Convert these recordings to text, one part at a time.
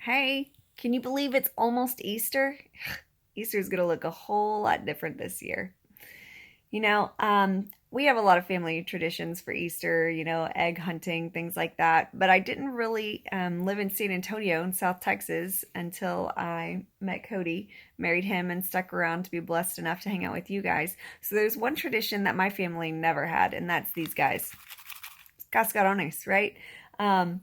Hey, can you believe it's almost Easter? Easter's gonna look a whole lot different this year. We have a lot of family traditions for Easter, egg hunting, things like that. But I didn't really live in San Antonio in South Texas until I met Cody, married him, and stuck around to be blessed enough to hang out with you guys. So there's one tradition that my family never had, and that's these guys. Cascarones, right? Um,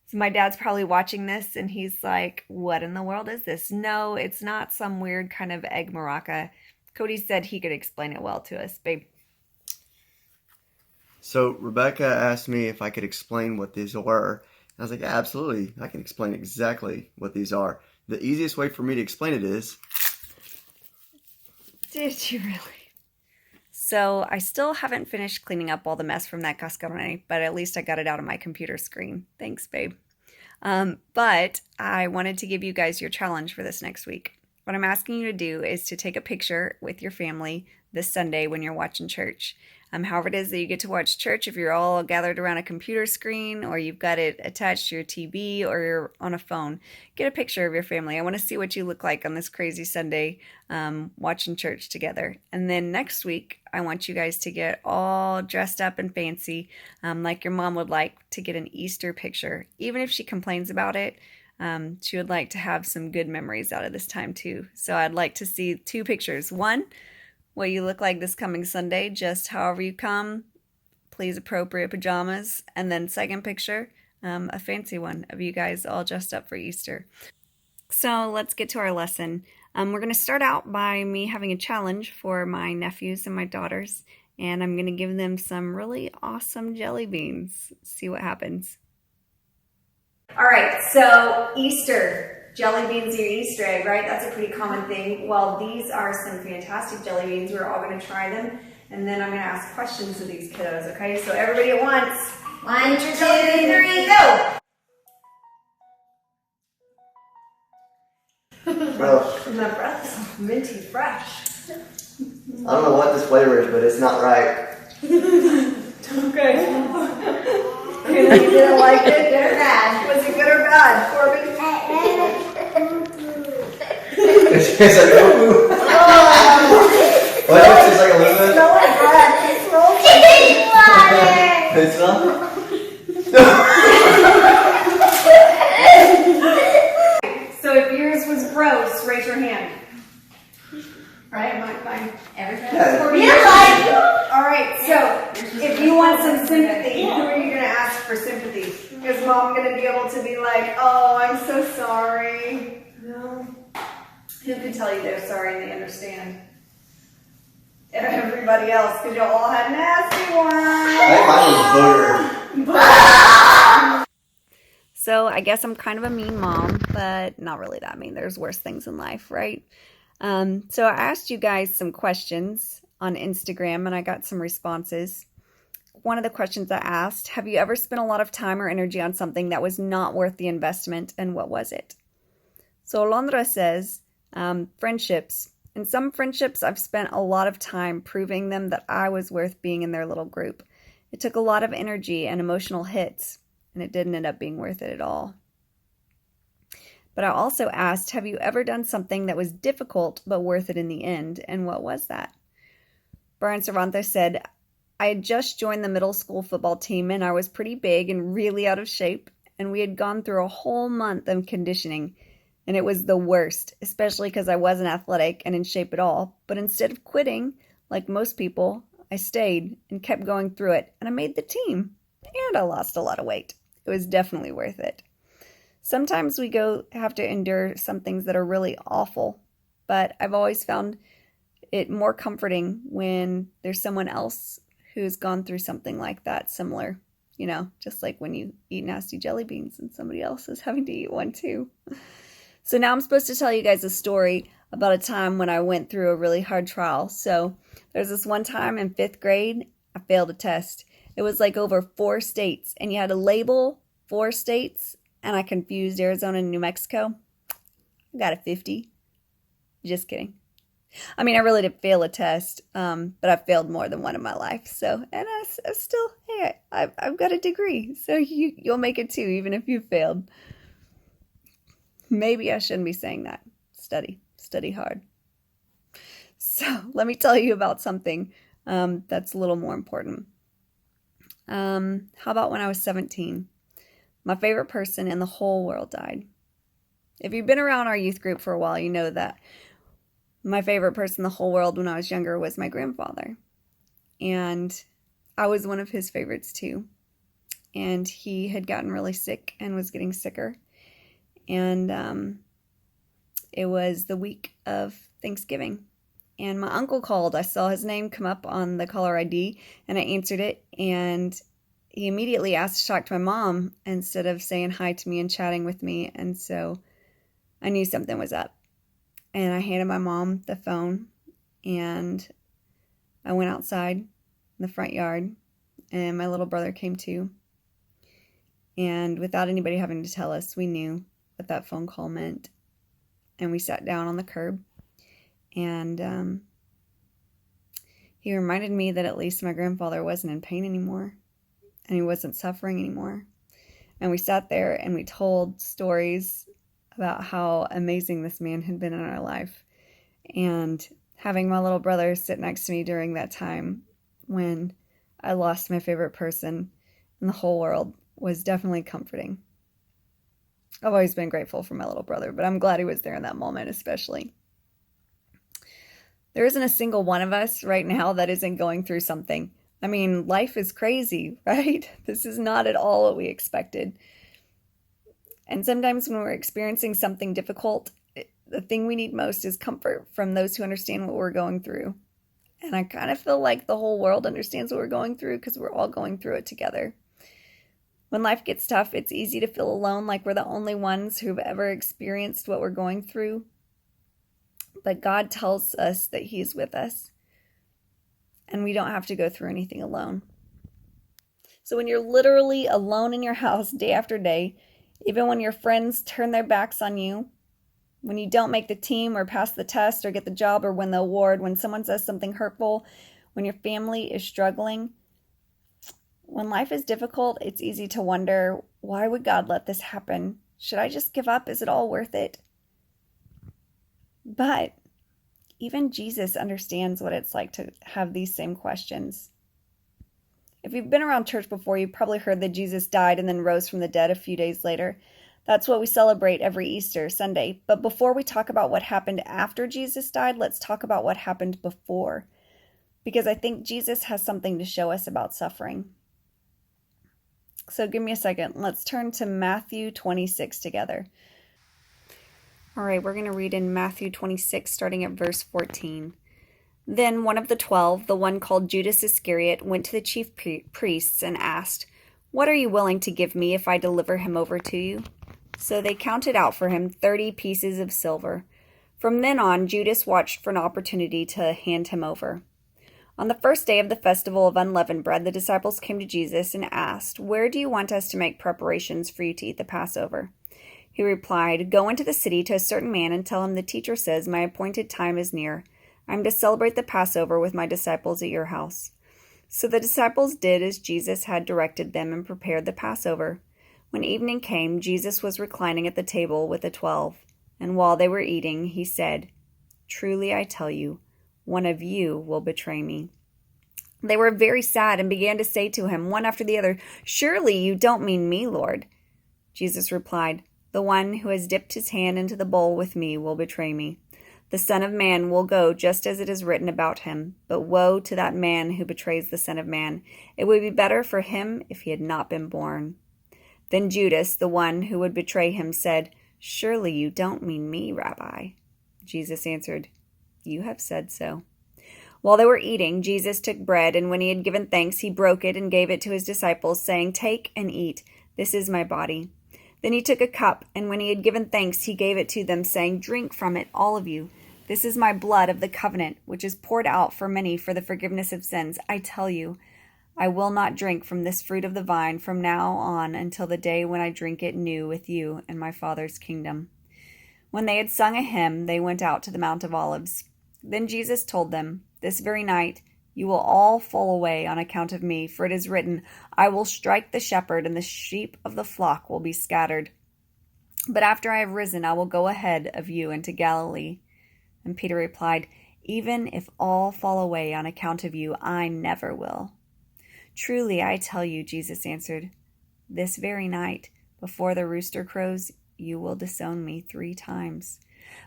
so my dad's probably watching this and he's like, what in the world is this? No, it's not some weird kind of egg maraca. Cody said he could explain it well to us, babe. So Rebecca asked me if I could explain what these were. I was like, yeah, absolutely. I can explain exactly what these are. The easiest way for me to explain it is, Did you really? So I still haven't finished cleaning up all the mess from that cascarone, but at least I got it out of my computer screen. Thanks, babe. But I wanted to give you guys your challenge for this next week. What I'm asking you to do is to take a picture with your family this Sunday when you're watching church. However it is that you get to watch church, if you're all gathered around a computer screen or you've got it attached to your TV or you're on a phone, get a picture of your family. I want to see what you look like on this crazy Sunday watching church together. And then next week, I want you guys to get all dressed up and fancy like your mom would like to get an Easter picture. Even if she complains about it, she would like to have some good memories out of this time too. So I'd like to see two pictures. One, what you look like this coming Sunday, just however you come, please appropriate pajamas. And then second picture, a fancy one of you guys all dressed up for Easter. So let's get to our lesson. We're going to start out by me having a challenge for my nephews and my daughters, and I'm going to give them some really awesome jelly beans. See what happens. All right, so Easter. Jelly beans are your Easter egg, right? That's a pretty common thing. Well, these are some fantastic jelly beans. We're all going to try them, and then I'm going to ask questions of these kiddos, okay? So everybody at once. 1, 2, 3, go! well, And that breath is minty fresh. I don't know what this flavor is, but it's not right. Okay. You didn't like it? Good or bad? Was it good or bad, Corbin? It's like, ooh. What else is like a little bit? Smell like bread. It smells like It's not? So if yours was gross, raise your hand. Right? Mine. Everything. Yeah. All right, so if you want some sympathy, who are you going to ask for sympathy? Is mom going to be able to be like, oh, I'm so sorry? No. Who can tell you they're sorry and they understand? Everybody else, because y'all all had nasty ones. I think mine was booger. So I guess I'm kind of a mean mom, but not really that mean. There's worse things in life, right? So I asked you guys some questions on Instagram and I got some responses. One of the questions I asked, have you ever spent a lot of time or energy on something that was not worth the investment, and what was it? So Alondra says, friendships. In some friendships, I've spent a lot of time proving them that I was worth being in their little group. It took a lot of energy and emotional hits, and it didn't end up being worth it at all. But I also asked, have you ever done something that was difficult but worth it in the end, and what was that? Brian Cervantes said, I had just joined the middle school football team and I was pretty big and really out of shape, and we had gone through a whole month of conditioning, and it was the worst, especially because I wasn't athletic and in shape at all. But instead of quitting, like most people, I stayed and kept going through it, and I made the team, and I lost a lot of weight. It was definitely worth it. Sometimes we have to endure some things that are really awful, but I've always found it more comforting when there's someone else who's gone through something like that, similar, just like when you eat nasty jelly beans and somebody else is having to eat one too. So now I'm supposed to tell you guys a story about a time when I went through a really hard trial. So there's this one time in 5th grade, I failed a test. It was like over 4 states, and you had to label 4 states, and I confused Arizona and New Mexico. I got a 50. Just kidding. I mean, I really did fail a test, but I've failed more than one in my life. So, and I still, hey, I've got a degree. So you'll make it too, even if you failed. Maybe I shouldn't be saying that. Study hard. So let me tell you about something that's a little more important. How about when I was 17? My favorite person in the whole world died. If you've been around our youth group for a while, you know that my favorite person in the whole world when I was younger was my grandfather. And I was one of his favorites too. And he had gotten really sick and was getting sicker. And it was the week of Thanksgiving. And my uncle called. I saw his name come up on the caller ID, and I answered it. And he immediately asked to talk to my mom instead of saying hi to me and chatting with me. And so I knew something was up. And I handed my mom the phone, and I went outside in the front yard, and my little brother came too. And without anybody having to tell us, we knew what that phone call meant. And we sat down on the curb, and he reminded me that at least my grandfather wasn't in pain anymore, and he wasn't suffering anymore. And we sat there and we told stories about how amazing this man had been in our life. And having my little brother sit next to me during that time when I lost my favorite person in the whole world was definitely comforting. I've always been grateful for my little brother, but I'm glad he was there in that moment especially. There isn't a single one of us right now that isn't going through something. I mean, life is crazy, right? This is not at all what we expected. And sometimes when we're experiencing something difficult, the thing we need most is comfort from those who understand what we're going through. And I kind of feel like the whole world understands what we're going through because we're all going through it together. When life gets tough, it's easy to feel alone, like we're the only ones who've ever experienced what we're going through. But God tells us that He's with us, and we don't have to go through anything alone. So when you're literally alone in your house day after day, even when your friends turn their backs on you, when you don't make the team or pass the test or get the job or win the award, when someone says something hurtful, when your family is struggling, when life is difficult, it's easy to wonder, why would God let this happen? Should I just give up? Is it all worth it? But even Jesus understands what it's like to have these same questions. If you've been around church before, you've probably heard that Jesus died and then rose from the dead a few days later. That's what we celebrate every Easter Sunday. But before we talk about what happened after Jesus died, let's talk about what happened before. Because I think Jesus has something to show us about suffering. So give me a second. Let's turn to Matthew 26 together. All right, we're going to read in Matthew 26, starting at verse 14. Then one of the 12, the one called Judas Iscariot, went to the chief priests and asked, "What are you willing to give me if I deliver him over to you?" So they counted out for him 30 pieces of silver. From then on, Judas watched for an opportunity to hand him over. On the first day of the festival of unleavened bread, the disciples came to Jesus and asked, "Where do you want us to make preparations for you to eat the Passover?" He replied, "Go into the city to a certain man and tell him the teacher says, 'My appointed time is near. I am to celebrate the Passover with my disciples at your house.'" So the disciples did as Jesus had directed them and prepared the Passover. When evening came, Jesus was reclining at the table with the 12. And while they were eating, he said, "Truly I tell you, one of you will betray me." They were very sad and began to say to him, one after the other, "Surely you don't mean me, Lord." Jesus replied, "The one who has dipped his hand into the bowl with me will betray me. The Son of Man will go just as it is written about him, but woe to that man who betrays the Son of Man. It would be better for him if he had not been born." Then Judas, the one who would betray him, said, "Surely you don't mean me, Rabbi." Jesus answered, "You have said so." While they were eating, Jesus took bread, and when he had given thanks, he broke it and gave it to his disciples, saying, "Take and eat. This is my body." Then he took a cup, and when he had given thanks, he gave it to them, saying, "Drink from it, all of you. This is my blood of the covenant, which is poured out for many for the forgiveness of sins. I tell you, I will not drink from this fruit of the vine from now on until the day when I drink it new with you in my Father's kingdom." When they had sung a hymn, they went out to the Mount of Olives. Then Jesus told them, "This very night you will all fall away on account of me, for it is written, 'I will strike the shepherd, and the sheep of the flock will be scattered.' But after I have risen, I will go ahead of you into Galilee." And Peter replied, "Even if all fall away on account of you, I never will." "Truly, I tell you," Jesus answered, "this very night, before the rooster crows, you will disown me 3 times."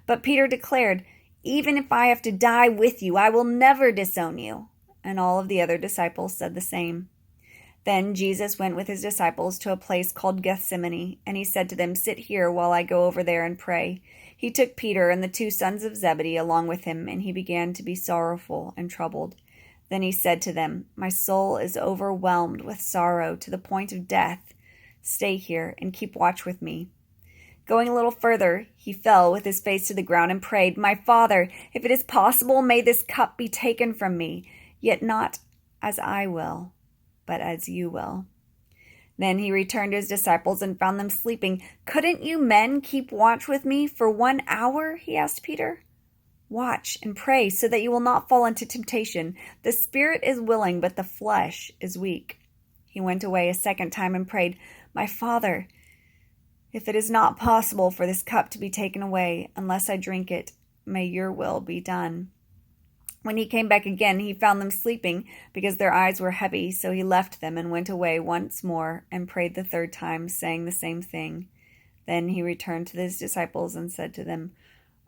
But Peter declared, "Even if I have to die with you, I will never disown you." And all of the other disciples said the same. Then Jesus went with his disciples to a place called Gethsemane, and he said to them, "Sit here while I go over there and pray." He took Peter and the 2 sons of Zebedee along with him, and he began to be sorrowful and troubled. Then he said to them, "My soul is overwhelmed with sorrow to the point of death. Stay here and keep watch with me." Going a little further, he fell with his face to the ground and prayed, "My Father, if it is possible, may this cup be taken from me, yet not as I will, but as you will." Then he returned to his disciples and found them sleeping. "Couldn't you men keep watch with me for 1 hour?" he asked Peter. "Watch and pray so that you will not fall into temptation. The spirit is willing, but the flesh is weak." He went away a second time and prayed, "My Father, if it is not possible for this cup to be taken away unless I drink it, may your will be done." When he came back again, he found them sleeping because their eyes were heavy. So he left them and went away once more and prayed the 3rd time, saying the same thing. Then he returned to his disciples and said to them,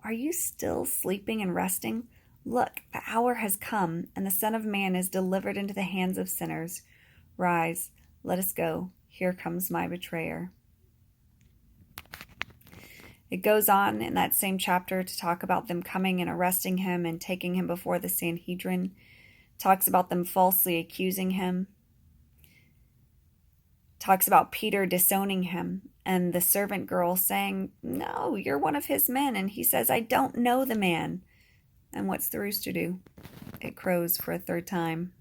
"Are you still sleeping and resting? Look, the hour has come, and the Son of Man is delivered into the hands of sinners. Rise, let us go. Here comes my betrayer." It goes on in that same chapter to talk about them coming and arresting him and taking him before the Sanhedrin. It talks about them falsely accusing him. It talks about Peter disowning him and the servant girl saying, "No, you're one of his men." And he says, "I don't know the man." And what's the rooster do? It crows for a 3rd time.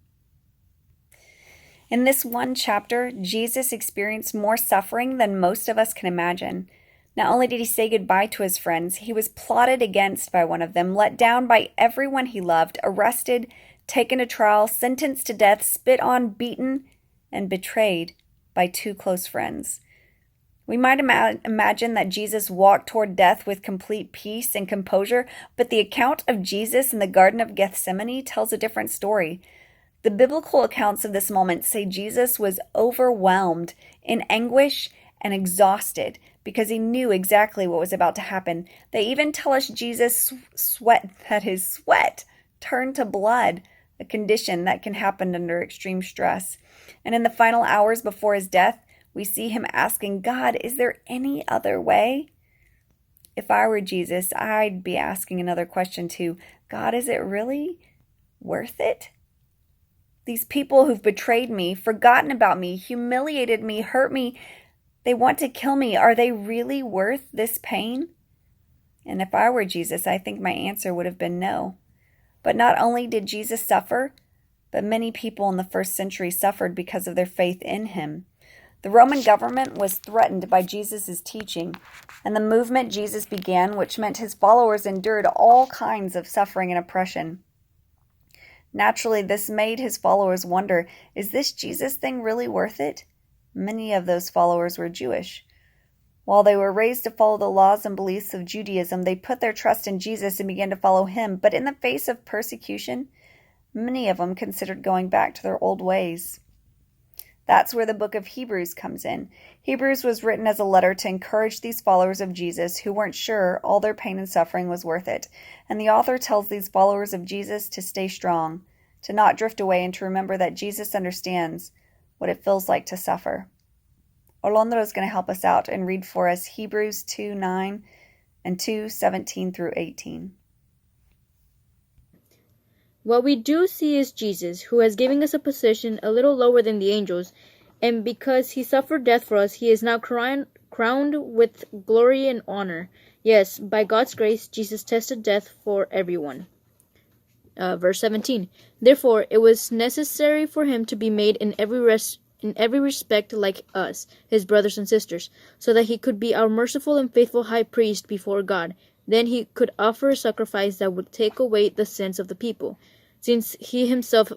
In this one chapter, Jesus experienced more suffering than most of us can imagine. Not only did he say goodbye to his friends, he was plotted against by one of them, let down by everyone he loved, arrested, taken to trial, sentenced to death, spit on, beaten, and betrayed by 2 close friends. We might imagine that Jesus walked toward death with complete peace and composure, but the account of Jesus in the Garden of Gethsemane tells a different story. The biblical accounts of this moment say Jesus was overwhelmed in anguish and exhausted because he knew exactly what was about to happen. They even tell us Jesus his sweat turned to blood, a condition that can happen under extreme stress. And in the final hours before his death, we see him asking, "God, is there any other way?" If I were Jesus, I'd be asking another question too. God, is it really worth it? These people who've betrayed me, forgotten about me, humiliated me, hurt me, they want to kill me. Are they really worth this pain? And if I were Jesus, I think my answer would have been no. But not only did Jesus suffer, but many people in the 1st century suffered because of their faith in him. The Roman government was threatened by Jesus' teaching, and the movement Jesus began, which meant his followers endured all kinds of suffering and oppression. Naturally, this made his followers wonder, is this Jesus thing really worth it? Many of those followers were Jewish. While they were raised to follow the laws and beliefs of Judaism, they put their trust in Jesus and began to follow him. But in the face of persecution, many of them considered going back to their old ways. That's where the book of Hebrews comes in. Hebrews was written as a letter to encourage these followers of Jesus who weren't sure all their pain and suffering was worth it. And the author tells these followers of Jesus to stay strong, to not drift away, and to remember that Jesus understands what it feels like to suffer. Alondra is going to help us out and read for us Hebrews 2:9 and 2:17 through 18. What we do see is Jesus, who has given us a position a little lower than the angels, and because he suffered death for us, he is now crowned with glory and honor. Yes, by God's grace, Jesus tasted death for everyone. Verse 17. Therefore, it was necessary for him to be made in every respect like us, his brothers and sisters, so that he could be our merciful and faithful high priest before God. Then he could offer a sacrifice that would take away the sins of the people. Since he himself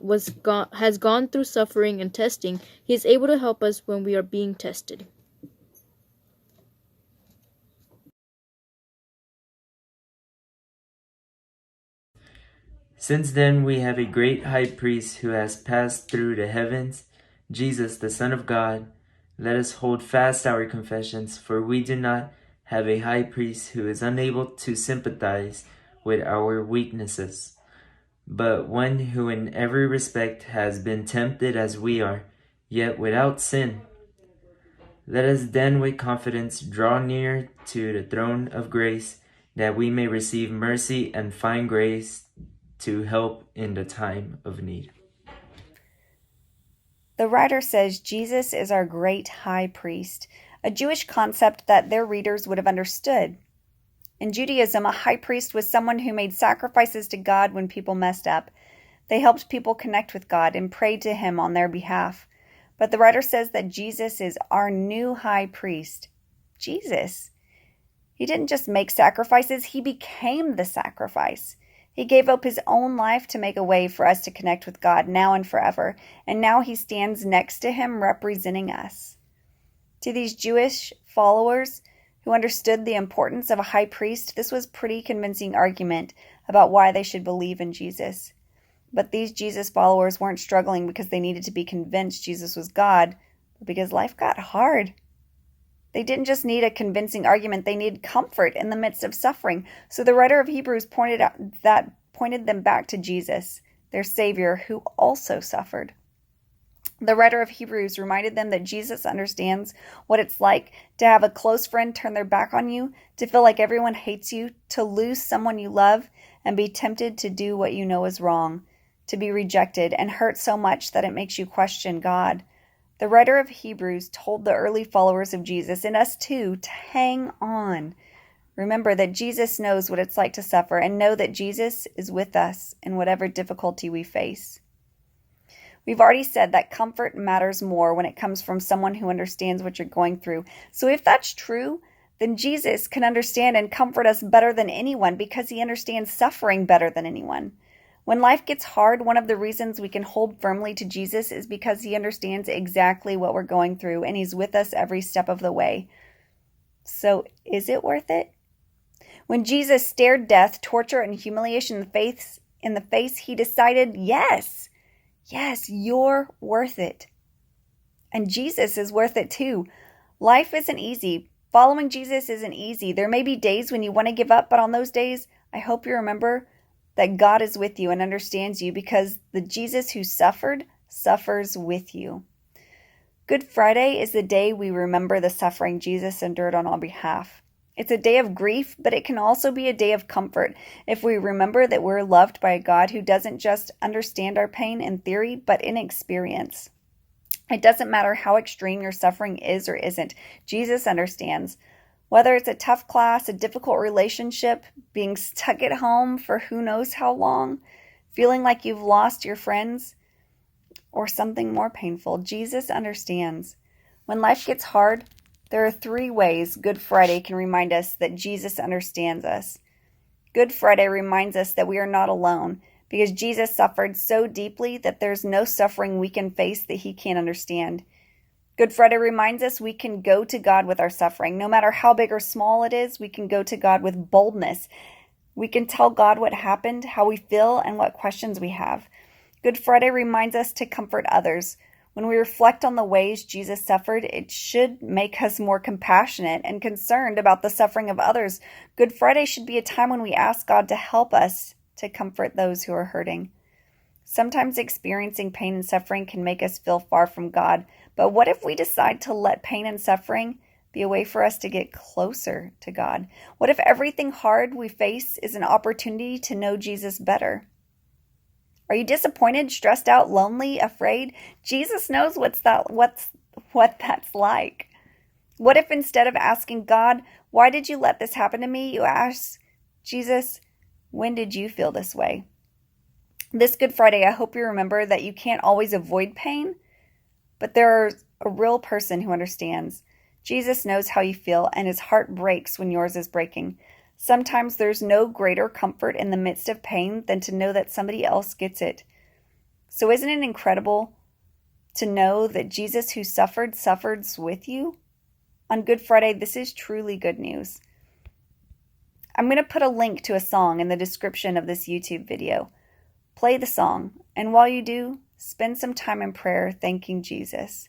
has gone through suffering and testing, he is able to help us when we are being tested. Since then we have a great high priest who has passed through the heavens, Jesus, the Son of God. Let us hold fast our confessions, for we do not have a high priest who is unable to sympathize with our weaknesses, but one who in every respect has been tempted as we are, yet without sin. Let us then with confidence draw near to the throne of grace, that we may receive mercy and find grace to help in the time of need. The writer says Jesus is our great high priest, a Jewish concept that their readers would have understood. In Judaism, a high priest was someone who made sacrifices to God when people messed up. They helped people connect with God and prayed to Him on their behalf. But the writer says that Jesus is our new high priest. Jesus. He didn't just make sacrifices, He became the sacrifice. He gave up His own life to make a way for us to connect with God now and forever, and now He stands next to Him representing us. To these Jewish followers who understood the importance of a high priest, this was a pretty convincing argument about why they should believe in Jesus. But these Jesus followers weren't struggling because they needed to be convinced Jesus was God, but because life got hard. They didn't just need a convincing argument, they needed comfort in the midst of suffering. So the writer of Hebrews pointed them back to Jesus, their Savior, who also suffered. The writer of Hebrews reminded them that Jesus understands what it's like to have a close friend turn their back on you, to feel like everyone hates you, to lose someone you love, and be tempted to do what you know is wrong, to be rejected and hurt so much that it makes you question God. The writer of Hebrews told the early followers of Jesus, and us too, to hang on. Remember that Jesus knows what it's like to suffer, and know that Jesus is with us in whatever difficulty we face. We've already said that comfort matters more when it comes from someone who understands what you're going through. So if that's true, then Jesus can understand and comfort us better than anyone because He understands suffering better than anyone. When life gets hard, one of the reasons we can hold firmly to Jesus is because He understands exactly what we're going through, and He's with us every step of the way. So is it worth it? When Jesus stared death, torture, and humiliation in the face, He decided, yes, you're worth it. And Jesus is worth it too. Life isn't easy. Following Jesus isn't easy. There may be days when you want to give up, but on those days, I hope you remember that God is with you and understands you, because the Jesus who suffered suffers with you. Good Friday is the day we remember the suffering Jesus endured on our behalf. It's a day of grief, but it can also be a day of comfort if we remember that we're loved by a God who doesn't just understand our pain in theory, but in experience. It doesn't matter how extreme your suffering is or isn't. Jesus understands. Whether it's a tough class, a difficult relationship, being stuck at home for who knows how long, feeling like you've lost your friends, or something more painful, Jesus understands. When life gets hard, there are 3 ways Good Friday can remind us that Jesus understands us. Good Friday reminds us that we are not alone, because Jesus suffered so deeply that there's no suffering we can face that He can't understand. Good Friday reminds us we can go to God with our suffering. No matter how big or small it is, we can go to God with boldness. We can tell God what happened, how we feel, and what questions we have. Good Friday reminds us to comfort others. When we reflect on the ways Jesus suffered, it should make us more compassionate and concerned about the suffering of others. Good Friday should be a time when we ask God to help us to comfort those who are hurting. Sometimes experiencing pain and suffering can make us feel far from God, but what if we decide to let pain and suffering be a way for us to get closer to God? What if everything hard we face is an opportunity to know Jesus better? Are you disappointed, stressed out, lonely, afraid? Jesus knows what that's like. What if instead of asking God, why did you let this happen to me, you ask Jesus, when did you feel this way? This Good Friday, I hope you remember that you can't always avoid pain, but there's a real person who understands. Jesus knows how you feel, and His heart breaks when yours is breaking. Sometimes there's no greater comfort in the midst of pain than to know that somebody else gets it. So isn't it incredible to know that Jesus who suffers with you? On Good Friday, this is truly good news. I'm going to put a link to a song in the description of this YouTube video. Play the song, and while you do, spend some time in prayer thanking Jesus.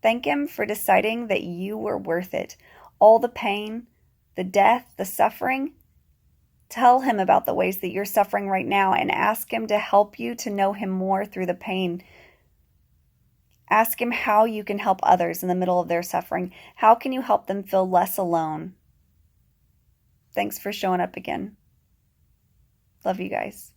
Thank Him for deciding that you were worth it. All the pain, the death, the suffering. Tell Him about the ways that you're suffering right now and ask Him to help you to know Him more through the pain. Ask Him how you can help others in the middle of their suffering. How can you help them feel less alone? Thanks for showing up again. Love you guys.